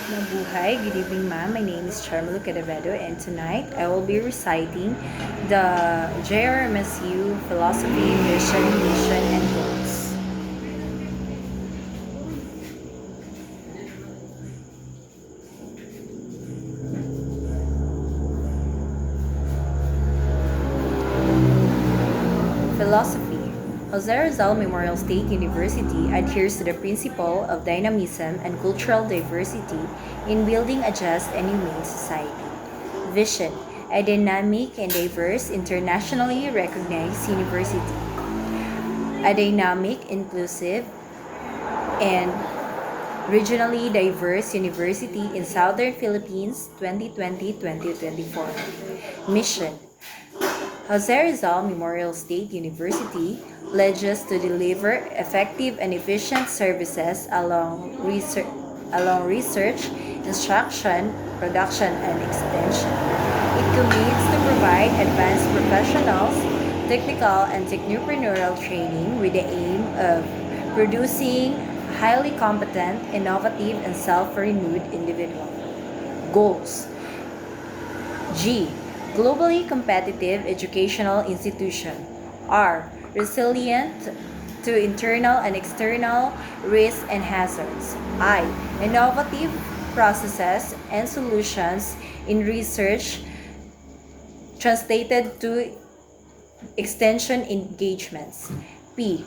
Mabuhay. Good evening, ma'am. My name is Charmelo Cadavedo, and tonight I will be reciting the JRMSU Philosophy, Mission, and Goals. Philosophy. Jose Rizal Memorial State University adheres to the principle of dynamism and cultural diversity in building a just and humane society. Vision. A dynamic and diverse, internationally recognized university. A dynamic, inclusive, and regionally diverse university in Southern Philippines 2020-2024. Mission. Jose Rizal Memorial State University pledges to deliver effective and efficient services along research, instruction, production, and extension. It commits to provide advanced professionals, technical and technopreneurial training with the aim of producing highly competent, innovative, and self-renewed individuals. Goals. G. Globally competitive educational institution. R. Resilient to internal and external risks and hazards. I. Innovative processes and solutions in research translated to extension engagements. P.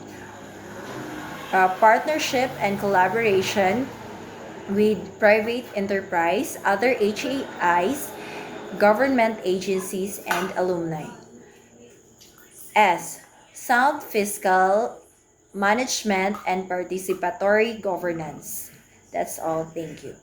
Partnership and collaboration with private enterprise, other HAIs, government agencies, and alumni. S. Sound fiscal management and participatory governance. That's all. Thank you.